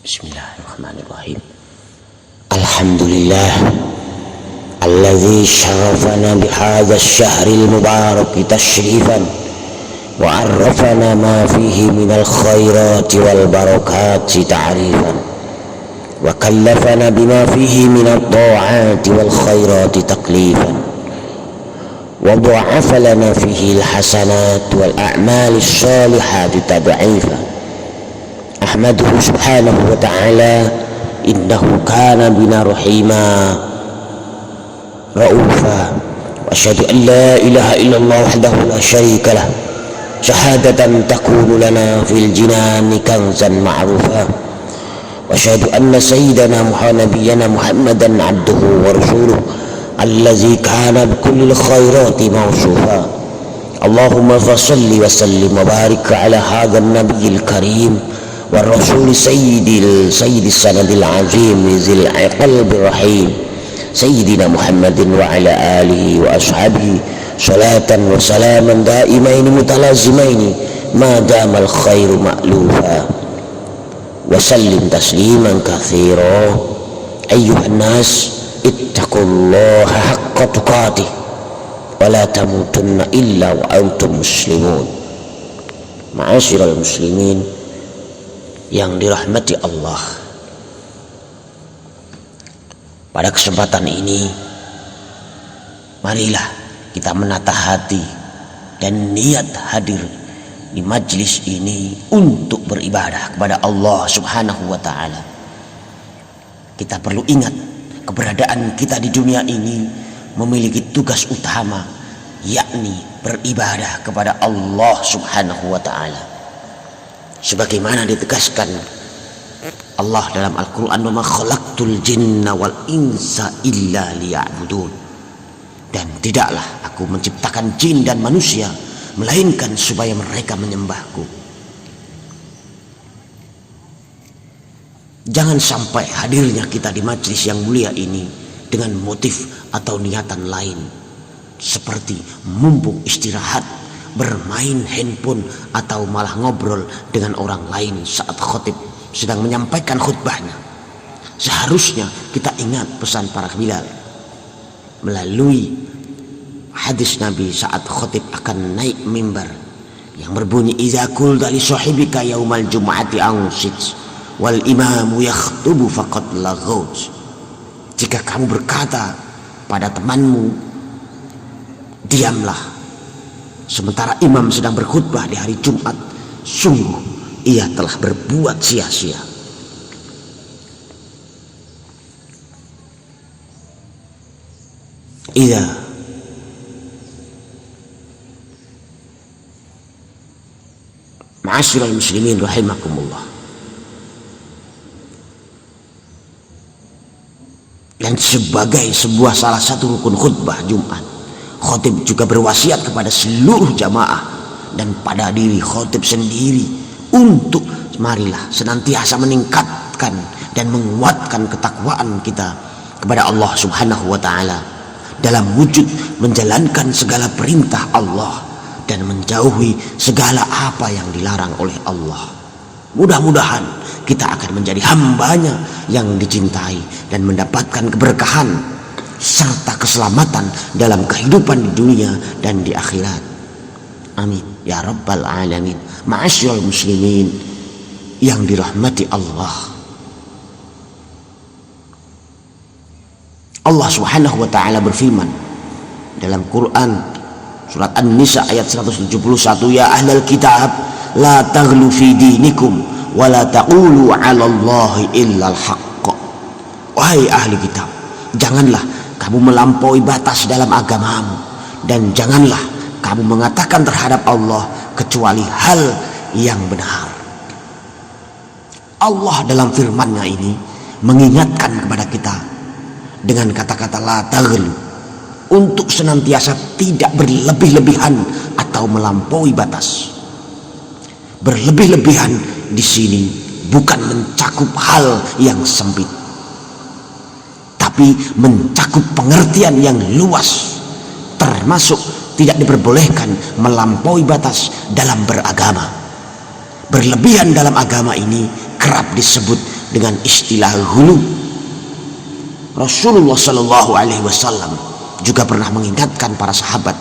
Bismillahirrahmanirrahim. Alhamdulillah alladzi syarafana bihadza asy-syahril mubarak tasyrifan wa 'arrafana ma fihi minal khairati wal barakati ta'rifan wa kallafana bima fihi minat ta'ati wal khairati taklifan wa dha'afa lana fihi al-hasanat wal a'malis shalihati tad'ifan. Ahmaduhu subhanahu wa ta'ala innahu kana bina rahima ra'ufa wa asyhadu an la ilaha illallah wahdahu la syarika lah syahadatan takunu lana fil jinani kanzan ma'rufa wa asyhadu anna sayyidana nabiyyana Muhammadan abduhu wa rasuluh allazi kana bikullil khairati mawsufa. Allahumma fasalli wa sallim wa barik ala hadzal nabiyil karim والرسول سيد السند العظيم ذي القلب الرحيم سيدنا محمد وعلى آله وأصحابه صلاة وسلاما دائمين متلازمين ما دام الخير مألوفا وسلم تسليما كثيرا. أيها الناس اتقوا الله حق تقاته ولا تموتن إلا وأنتم مسلمون. Ma'asyiral muslimin yang dirahmati Allah, pada kesempatan ini marilah kita menata hati dan niat hadir di majlis ini untuk beribadah kepada Allah subhanahu wa ta'ala. Kita perlu ingat keberadaan kita di dunia ini memiliki tugas utama, yakni beribadah kepada Allah subhanahu wa ta'ala, sebagaimana ditegaskan Allah dalam Al-Quran, wa ma khalaqtul jinna wal insa illa liya'budun, dan tidaklah aku menciptakan jin dan manusia melainkan supaya mereka menyembahku. Jangan sampai hadirnya kita di majlis yang mulia ini dengan motif atau niatan lain, seperti mumpung istirahat, bermain handphone, atau malah ngobrol dengan orang lain saat khatib sedang menyampaikan khutbahnya. Seharusnya kita ingat pesan para bilal melalui hadis Nabi saat khatib akan naik mimbar yang berbunyi, idza qulta li sahibika yaumal jum'ati ansit wal imamu yakhutubu faqad laghut. Jika kamu berkata pada temanmu, diamlah sementara imam sedang berkhutbah di hari Jumat, sungguh ia telah berbuat sia-sia. Iya, ma'asyiral muslimin rahimakumullah. Dan sebagai sebuah salah satu rukun khutbah Jumat, khatib juga berwasiat kepada seluruh jamaah dan pada diri khatib sendiri untuk marilah senantiasa meningkatkan dan menguatkan ketakwaan kita kepada Allah subhanahu wa ta'ala dalam wujud menjalankan segala perintah Allah dan menjauhi segala apa yang dilarang oleh Allah. Mudah-mudahan kita akan menjadi hambanya yang dicintai dan mendapatkan keberkahan serta keselamatan dalam kehidupan di dunia dan di akhirat. Amin ya rabbal alamin. Ma'asyiral muslimin yang dirahmati Allah, Allah subhanahu wa ta'ala berfirman dalam Quran surat An-Nisa ayat 171, ya ahlal kitab la taghlu fi dinikum wa la taqulu 'ala Allahi illal haqq. Wahai ahli kitab, janganlah kamu melampaui batas dalam agamamu, dan janganlah kamu mengatakan terhadap Allah kecuali hal yang benar. Allah dalam firman-Nya ini mengingatkan kepada kita dengan kata-kata la taghlu, untuk senantiasa tidak berlebih-lebihan atau melampaui batas. Berlebih-lebihan di sini bukan mencakup hal yang sempit, tapi mencakup pengertian yang luas, termasuk tidak diperbolehkan melampaui batas dalam beragama. Berlebihan dalam agama ini kerap disebut dengan istilah hulu. Rasulullah Shallallahu Alaihi Wasallam juga pernah mengingatkan para sahabat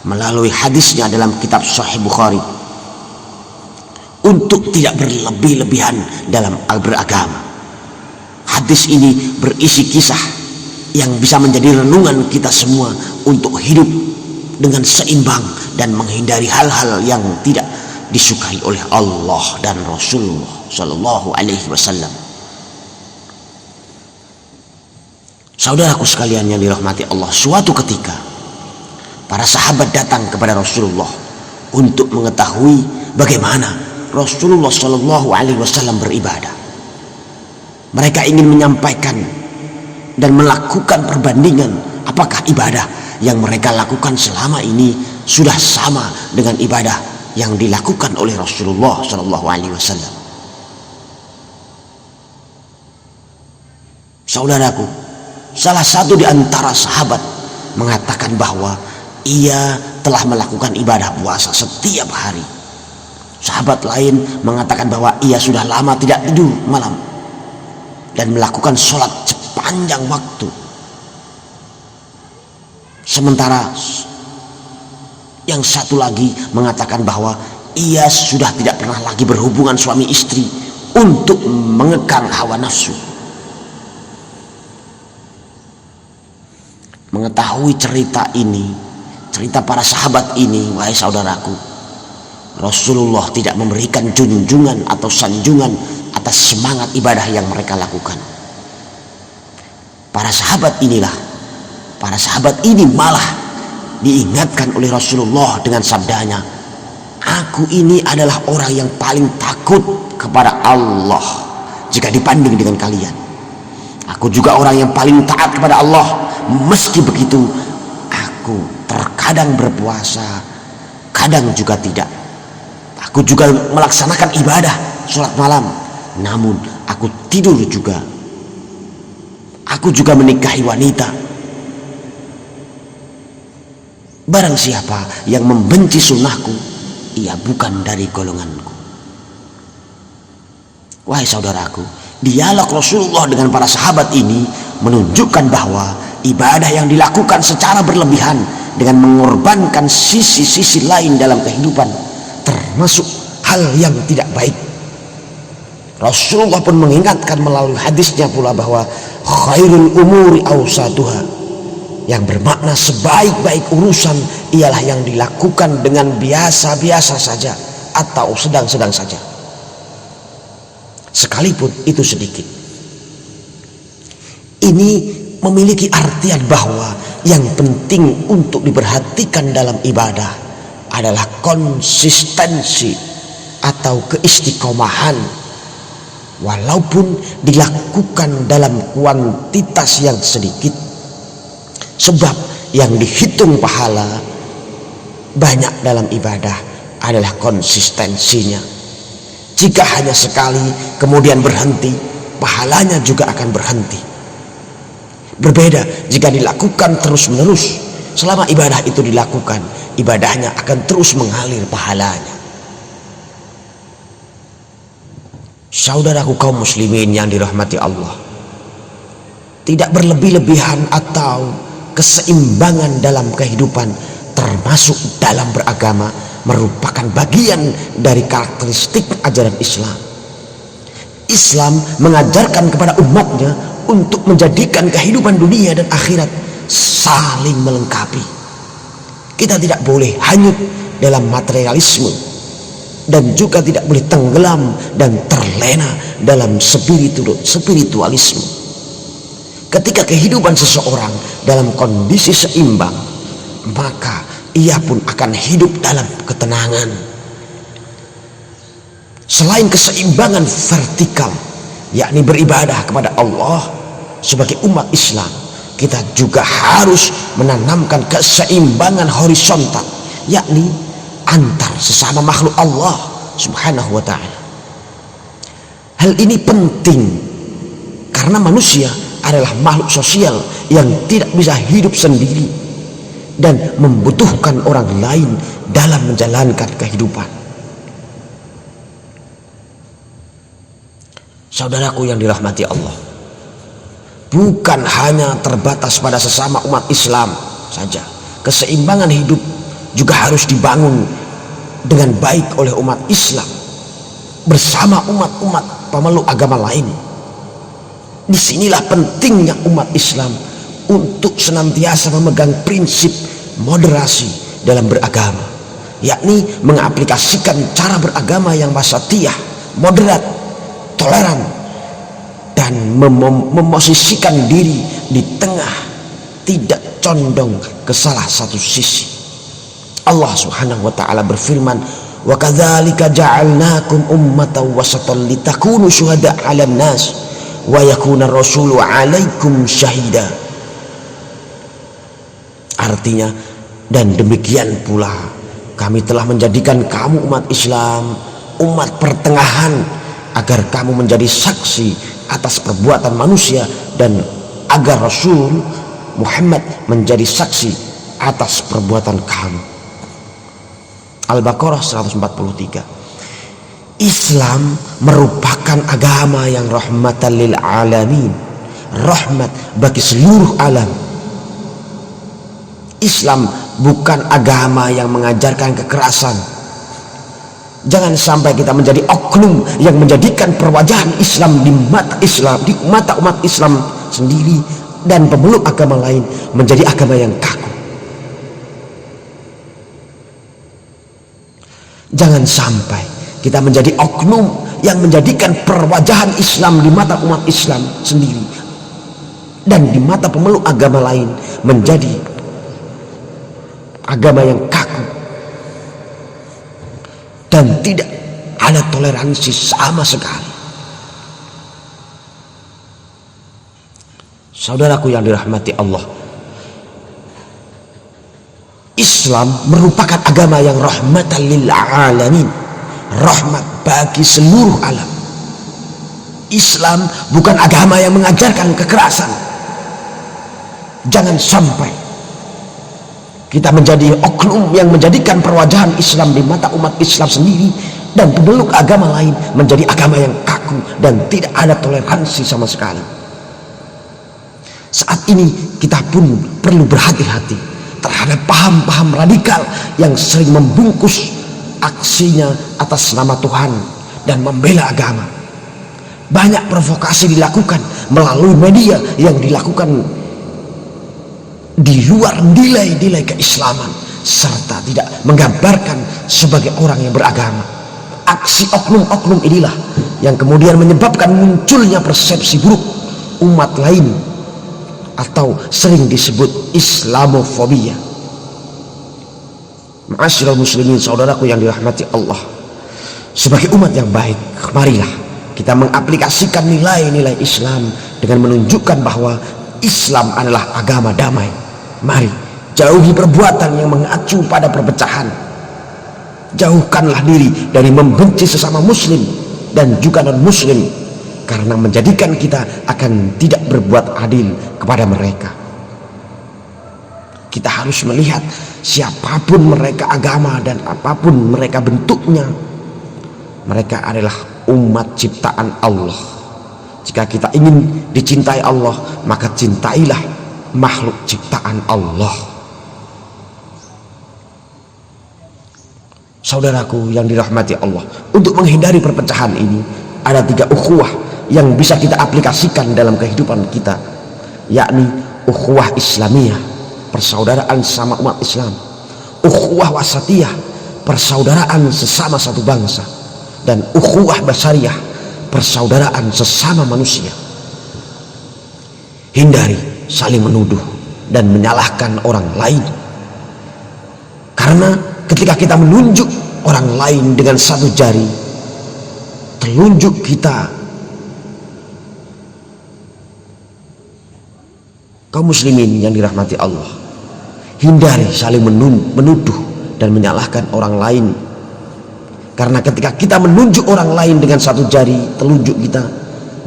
melalui hadisnya dalam kitab Sahih Bukhari untuk tidak berlebih-lebihan dalam beragama. Hadis ini berisi kisah yang bisa menjadi renungan kita semua untuk hidup dengan seimbang dan menghindari hal-hal yang tidak disukai oleh Allah dan Rasulullah Shallallahu Alaihi Wasallam. Saudaraku sekalian yang dirahmati Allah, suatu ketika para sahabat datang kepada Rasulullah untuk mengetahui bagaimana Rasulullah Shallallahu Alaihi Wasallam beribadah. Mereka ingin menyampaikan dan melakukan perbandingan apakah ibadah yang mereka lakukan selama ini sudah sama dengan ibadah yang dilakukan oleh Rasulullah Shallallahu Alaihi Wasallam. Saudaraku, salah satu di antara sahabat mengatakan bahwa ia telah melakukan ibadah puasa setiap hari. Sahabat lain mengatakan bahwa ia sudah lama tidak tidur malam dan melakukan sholat sepanjang waktu. Sementara yang satu lagi mengatakan bahwa ia sudah tidak pernah lagi berhubungan suami istri untuk mengekang hawa nafsu. Mengetahui cerita ini, cerita para sahabat ini, wahai saudaraku, Rasulullah tidak memberikan junjungan atau sanjungan atas semangat ibadah yang mereka lakukan. Para sahabat ini malah diingatkan oleh Rasulullah dengan sabdanya, aku ini adalah orang yang paling takut kepada Allah jika dibanding dengan kalian. Aku juga orang yang paling taat kepada Allah. Meski begitu, aku terkadang berpuasa, kadang juga tidak. Aku juga melaksanakan ibadah sholat malam, namun aku tidur juga. Aku juga menikahi wanita. Barang siapa yang membenci sunnahku, ia bukan dari golonganku. Wahai saudaraku, dialog Rasulullah dengan para sahabat ini menunjukkan bahwa ibadah yang dilakukan secara berlebihan dengan mengorbankan sisi-sisi lain dalam kehidupan termasuk hal yang tidak baik. Rasulullah pun mengingatkan melalui hadisnya pula bahwa khairul umuri awsatuha, yang bermakna sebaik-baik urusan ialah yang dilakukan dengan biasa-biasa saja atau sedang-sedang saja, sekalipun itu sedikit. Ini memiliki artian bahwa yang penting untuk diperhatikan dalam ibadah adalah konsistensi atau keistiqomahan, walaupun dilakukan dalam kuantitas yang sedikit, sebab yang dihitung pahala banyak dalam ibadah adalah konsistensinya. Jika hanya sekali kemudian berhenti, pahalanya juga akan berhenti. Berbeda jika dilakukan terus-menerus. Selama ibadah itu dilakukan, ibadahnya akan terus mengalir pahalanya. Saudaraku kaum muslimin yang dirahmati Allah, tidak berlebih-lebihan atau keseimbangan dalam kehidupan termasuk dalam beragama merupakan bagian dari karakteristik ajaran Islam. Islam mengajarkan kepada umatnya untuk menjadikan kehidupan dunia dan akhirat saling melengkapi. Kita tidak boleh hanyut dalam materialisme dan juga tidak boleh tenggelam dan terlena dalam spiritualisme. Ketika kehidupan seseorang dalam kondisi seimbang, maka ia pun akan hidup dalam ketenangan. Selain keseimbangan vertikal, yakni beribadah kepada Allah sebagai umat Islam, kita juga harus menanamkan keseimbangan horizontal, yakni antar sesama makhluk Allah subhanahu wa ta'ala. Hal ini penting karena manusia adalah makhluk sosial yang tidak bisa hidup sendiri dan membutuhkan orang lain dalam menjalankan kehidupan. Saudaraku yang dirahmati Allah, bukan hanya terbatas pada sesama umat Islam saja. Keseimbangan hidup juga harus dibangun dengan baik oleh umat Islam bersama umat-umat pemeluk agama lain. Disinilah pentingnya umat Islam untuk senantiasa memegang prinsip moderasi dalam beragama, yakni mengaplikasikan cara beragama yang wasatiyah, moderat, toleran, dan memosisikan diri di tengah, tidak condong ke salah satu sisi. Allah Subhanahu wa taala berfirman, "Wa kadzalika ja'alnakum ummatan wasatan litakunu syuhada 'alan nas wa yakuna rasulu 'alaikum syahida." Artinya, dan demikian pula kami telah menjadikan kamu umat Islam, umat pertengahan, agar kamu menjadi saksi atas perbuatan manusia, dan agar Rasul Muhammad menjadi saksi atas perbuatan kamu. Al-Baqarah 143. Islam merupakan agama yang rahmatan lil alamin, rahmat bagi seluruh alam. Islam bukan agama yang mengajarkan kekerasan. Jangan sampai kita menjadi oknum yang menjadikan perwajahan Islam di mata umat Islam sendiri dan pemeluk agama lain menjadi agama yang kaku. Jangan sampai kita menjadi oknum yang menjadikan perwajahan Islam di mata umat Islam sendiri dan di mata pemeluk agama lain menjadi agama yang kaku dan tidak ada toleransi sama sekali. Saudaraku yang dirahmati Allah, Islam merupakan agama yang rahmatan lil alamin, rahmat bagi seluruh alam. Islam bukan agama yang mengajarkan kekerasan. Jangan sampai kita menjadi oknum yang menjadikan perwajahan Islam di mata umat Islam sendiri dan pemeluk agama lain menjadi agama yang kaku dan tidak ada toleransi sama sekali. Saat ini kita pun perlu berhati-hati terhadap paham-paham radikal yang sering membungkus aksinya atas nama Tuhan dan membela agama. Banyak provokasi dilakukan melalui media yang dilakukan di luar nilai-nilai keislaman serta tidak menggambarkan sebagai orang yang beragama. Aksi oknum-oknum inilah yang kemudian menyebabkan munculnya persepsi buruk umat lain atau sering disebut Islamofobia. Ma'asyiral muslimin, saudaraku yang dirahmati Allah, sebagai umat yang baik, marilah kita mengaplikasikan nilai-nilai Islam dengan menunjukkan bahwa Islam adalah agama damai. Mari jauhi perbuatan yang mengacu pada perpecahan. Jauhkanlah diri dari membenci sesama muslim dan juga non muslim, karena menjadikan kita akan tidak berbuat adil kepada mereka. Kita harus melihat siapapun mereka agama dan apapun mereka bentuknya, mereka adalah umat ciptaan Allah. Jika kita ingin dicintai Allah, maka cintailah makhluk ciptaan Allah. Saudaraku yang dirahmati Allah, untuk menghindari perpecahan ini ada 3 ukhuwah yang bisa kita aplikasikan dalam kehidupan kita, yakni ukhuwah Islamiyah, persaudaraan sama umat Islam; ukhuwah wasatiyah, persaudaraan sesama satu bangsa; dan ukhuwah basariyah, persaudaraan sesama manusia. Hindari saling menuduh dan menyalahkan orang lain, karena ketika kita menunjuk orang lain dengan satu jari, telunjuk kita, kaum muslimin yang dirahmati Allah, hindari saling menuduh dan menyalahkan orang lain. Karena ketika kita menunjuk orang lain dengan satu jari telunjuk kita,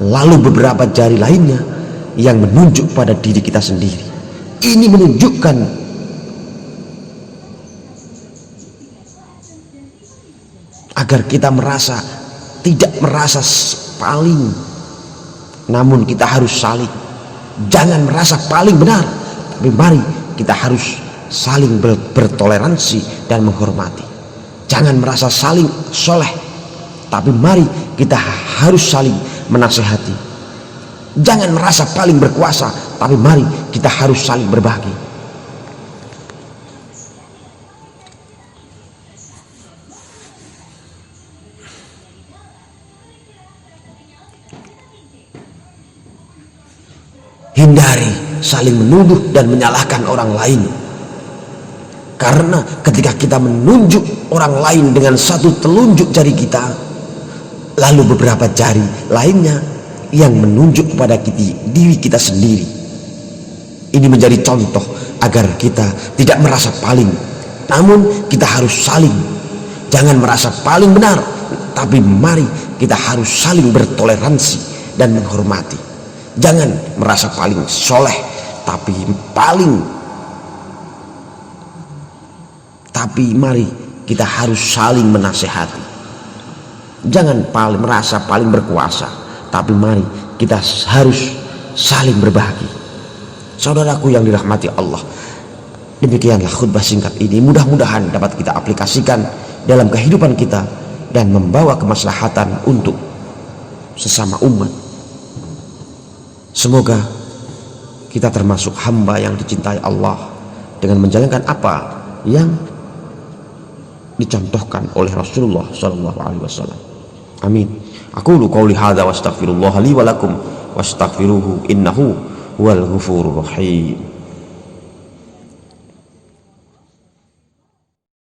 lalu beberapa jari lainnya yang menunjuk pada diri kita sendiri, ini menunjukkan agar kita tidak merasa paling namun kita harus saling. Jangan merasa paling benar, tapi mari kita harus saling bertoleransi dan menghormati. Jangan merasa saling soleh, tapi mari kita harus saling menasehati. Jangan merasa paling berkuasa, tapi mari kita harus saling berbagi. Hindari saling menuduh dan menyalahkan orang lain. Karena ketika kita menunjuk orang lain dengan satu telunjuk jari kita, lalu beberapa jari lainnya yang menunjuk kepada diri kita sendiri, ini menjadi contoh agar kita tidak merasa paling, namun kita harus saling. Jangan merasa paling benar, tapi mari kita harus saling bertoleransi dan menghormati. Jangan merasa paling soleh, tapi mari kita harus saling menasehati. Jangan merasa paling berkuasa, tapi mari kita harus saling berbagi. Saudaraku yang dirahmati Allah, demikianlah khutbah singkat ini. Mudah-mudahan dapat kita aplikasikan dalam kehidupan kita dan membawa kemaslahatan untuk sesama umat. Semoga kita termasuk hamba yang dicintai Allah dengan menjalankan apa yang dicontohkan oleh Rasulullah SAW. Amin. Aqulu qouli hadza wa astaghfirullah li wa lakum wastaghfiruhu innahu huwal ghafurur rahim.